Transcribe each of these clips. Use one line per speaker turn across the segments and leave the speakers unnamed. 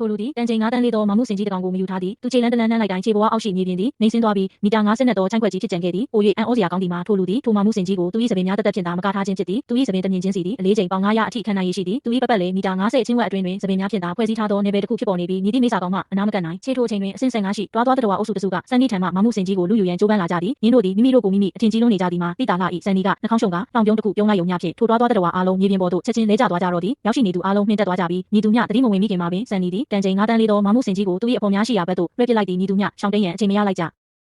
ထိုလူသည်တန်ချိန်9တန်းလေးသောမောင်မှုစင်ကြီးတစ်ကောင်ကိုမယူထားသည်သူချိန်လန်းတလန်းနှမ်းလိုက်တိုင်းခြေပေါ်အောက်ရှိမြေပြင်သည်နေဆင်းသွားပြီးမီတာ50နဲ့သောချိုင်းခွက်ကြီးဖြစ်ကြံခဲ့သည်ပို၍အံ့ဩစရာကောင်းသည်မှာထိုလူသည်ထိုမောင်မှုစင်ကြီးကိုသူ၏စပင်များတက်တက်ဖြင့်သာမကားထားခြင်းဖြစ်သည်သူ၏စပင်တမြင်ချင်းစီသည်အလေးချိန်ပေါင်900အထိခန့်နိုင်ရရှိသည်သူ၏ပတ်ပတ်လည်းမီတာ50ချင်းဝက်အတွင်းတွင်စပင်များဖြင့်သာဖွဲ့စည်းထားသောနယ်ပယ်တစ်ခုဖြစ်ပေါ်နေပြီးမြည်သည့်မိစာကောင်းမှအနားမကန့်နိုင်ခြေထိုချိန်တွင်အဆင့်15ရှိတွားတတော်အုပ်စုတစုကစန်နီထံမှမောင်မှုစင်ကြီးကိုလူယူရန်ကြိုးပမ်းလာကြသည်မြင်းတို့သည်မိမိတို့ကိုမိမိအထင်ကြီးလုံးနေကြသည်မှာတိတာလှ၏စန်နီကနှာခေါင်းရှုံကတောင်ပြုံးတစ်ခုပြုံးလိုက်ရုံမျှဖြင့်ထိုတွားတတော်အားလုံးမြေပြင်ပေါ်သို့ချက်ချင်းလဲကျသွားကြတော့သည်ရောက်ရှိနေသူအားလုံးနှင်းတက်သွားကြပြီးညီသူမျှတတိမဝင်မိခင်မှာပင်စန်နီသည်တန်ချိန်9တန်းလေးသောမောင်မှုစင်ကြီးကိုသူ၏အပေါ်များရှိရာဘက်သို့လွှဲပစ်လိုက်သည်ညီသူမျှရှောင်တိန်ရန်အချိန်မရလိုက်ကြ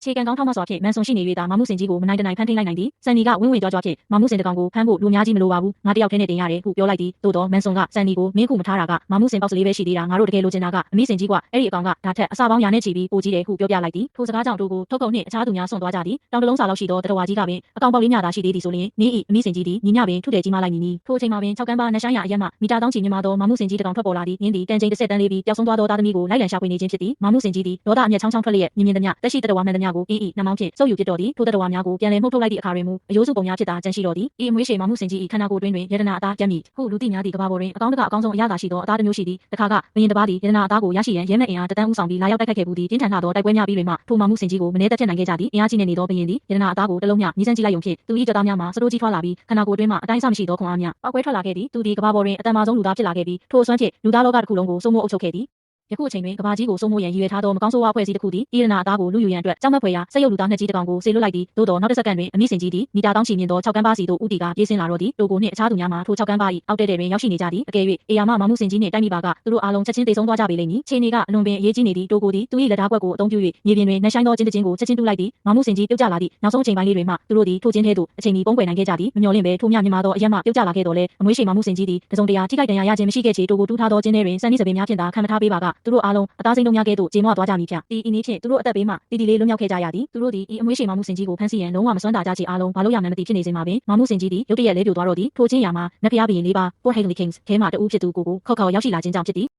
ခြေကန်ကောင်းထောက်မစွာဖြင့်မန်ဆုံရှိနေ၍သာမောင်မှုစင်ကြီးကိုမနိုင်တနိုင်ဖမ်းထိန်လိုက်နိုင်သည်စန်နီကဝင်းဝင်ကြွားကြွားဖြင့်မောင်မှုစင်တကောင်ကိုဖမ်းဖို့လူအများကြီးမလိုပါဘူးငါတယောက်တည်းနဲ့တင်ရတယ်ဟုပြောလိုက်သည်သို့သောမန်ဆုံကစန်နီကိုမင်းခုမထားတာကမောင်မှုစင်ပေါက်စလေးပဲရှိသေးတာငါတို့တကယ်လိုချင်တာကအမိစင်ကြီးကအဲ့ဒီအကောင်ကဒါထက်အစာပေါင်းရာနဲ့ချီပြီးပိုကြီးတယ်ဟုပြောပြလိုက်သည်ထိုစကားကြောင့်တို့ကိုထုတ်ကုန်နှင့်အခြားသူများဆွန့်သွားကြသည်တောင်တလုံးစာလောက်ရှိသောတတော်ဝါကြီးကပင်အကောင်ပေါက်လေးများသာရှိသေးသည်ဆိုလျှင်နေ၏အမိစင်ကြီးသည်ညီမျှပင်ထုတယ်ကြီးမလိုက်မည်ထိုအချိန်မှာပင်6ကန်းပါနှဆိုင်ရာအရက်မှမီတာတောင်းချီမြမသောမောင်မှုစင်ကြီးတကောင်ထွက်ပေါ်လာသည်မြင်းသည်တန်ချိန်10တန်းလေးပြီးပျောက်ဆုံးသွားသောသားသမီးကိုလိုက်လံရှာဖွေနေခြင်းဖြစ်သည်မောင်မှုစင်ကြီးသည်ဒေါသအမျက်ချောင်းချောင်းထွက်လျက်မြင်မြင်သမျှတက်ရှိတတော်ဝါမှန်သမျှကိုနှမောင်းဖြင့်စုပ်ယူပစ်တော်သည်ထိုတတော်ဝါများကိုပြန်လည်မှုတ်ထုတ်လိုက်သည့်အခါတွင်မူအယိုးစုပုံများဖြစ်သာကျန်ရှိတော်သည်ဤအမွေးရှည်မောင်မှုစင်ကြီး၏ခန္ဓာကိုယ်တွင်ယတနာအသားပြတ်မိဟုလူသိများသည့်ကဘာပေါ်တွင်အကောင်းတကအကောင်းဆုံးအရသာရှိသောအသားတစ်မျိုးရှိသည်တခါကဘရင်တစ်ပါးသည်ယတနာအသားကိုရရှိရန်ရဲမဲ့အင်အားတတန်းဦးဆောင်ပြီးလာရောက်တိုက်ခိုက်ခဲ့မှုသည်တင်းထန်လာသောတိုက်ပွဲများပြီးတွင်မှထိုမောင်မှုစင်ကြီးကိုမနေသက်ဖြစ်နိုင်ခဲ့ကြသည်အင်အားကြီးနေသောဘရင်သည်ယတနာအသားကိုတလုံးမျှမြည်စမ်းကြည့်လိုက်ရုံဖြင့်သူ၏ကြွသားများမှာစတိုးကြီးထွားလာပြီးခန္ဓာကိုယ်တွင်မှအတိုင်းအဆမရှိသောခွန်အားများပောက်ကွဲထွက်လာခဲ့သည်သူသည်ကဘာပေါ်တွင်အတန်မာဆုံးလူသားဖြစ်လာခဲ့ပြီးထိုအစွမ်းဖြင့်လူသားလောကတစ်ခုလုံးကိုစိုးမိုးအုပ်ချုပ်ခဲ့သည်ယခုအချိန်တွင်ကဘာကြီးကိုစိုးမိုးရန်ရည်ရွယ်ထားသောမကောင်းဆိုးဝါးဖွဲ့စည်းတစ်ခုသည်ဤရနာအသားကိုလူယူရန်အတွက်ကြောက်မက်ဖွယ်ရာစက်ရုပ်လူသားနှစ်ကြီးတစ်ကောင်ကိုဆေလွတ်လိုက်သည်သို့သောနောက်တစ်စက္ကန့်တွင်အမိစင်ကြီးသည်မီတာတောင်းချီမြင့်သော6ကန်းပါစီသို့ဦးတီကပြေးဆင်းလာတော့သည်တိုကိုနှင့်အခြားသူများမှာထို6ကန်းပါ၏အောက်တဲတဲတွင်ရောက်ရှိနေကြသည်အကယ်၍အေယာမမောင်မှုစင်ကြီးနှင့်တိုက်မိပါကသူတို့အားလုံးချက်ချင်းသေဆုံးသွားကြပေလိမ့်မည်ခြေနေကအလွန်ပင်အရေးကြီးနေသည်တိုကိုသည်သူ၏လက်ဓာတ်ကွက်ကိုအသုံးပြု၍မြေပြင်တွင်နှဆိုင်သောကျင်းတစ်ကျင်းကိုချက်ချင်းတူးလိုက်သည်မောင်မှုစင်ကြီးပြုတ်ကျလာသည့်နောက်ဆုံးအချိန်ပိုင်းလေးတွင်မှသူတို့သည်ထိုကျင်းထဲသို့အချိန်မီပုံကွယ်နိုင်ခဲ့ကြသည်မမျှော်လင့်ပဲထိုမြမြမာသောအရက်မှပြုတ်ကျလာခဲ့တော်လဲအမွေးရှိမောင်မှုစင်ကြီးသည်တစုံတရာထိခိုက်ဒဏ်ရာရခြင်းမရှိခဲ့ချေတိုကိုတူးထားသောကျင်းထဲတွင်စံနှိစပင်များဖြင့်သာခံမထားပေးပါကသူတို့အားလုံးအသားစိမ်းလုံးများကဲ့သို့ကြေမွသွားကြမည်ဖြင့်ဤနည်းဖြင့်သူတို့အသက်ဘေးမှတီတီလေးလွတ်မြောက်ခဲ့ကြရသည်သူတို့သည်ဤအမွေးရှိမောင်မှုစင်ကြီးကိုဖမ်းဆီးရန်လုံးဝမစွမ်းတာကြချေအားလုံးဘာလို့ရမှန်းမသိဖြစ်နေစဉ်မှာပင်မောင်မှုစင်ကြီးသည်ရုတ်တရက်လဲပြိုသွားတော့သည်ထိုချင်းရာမှာနတ်ဖျားဘုရင်လေးပါ Port Hadley Kings ခဲမှတဦးဖြစ်သူကိုခောက်ခောက်ရောက်ရှိလာခြင်းကြောင့်ဖြစ်သည်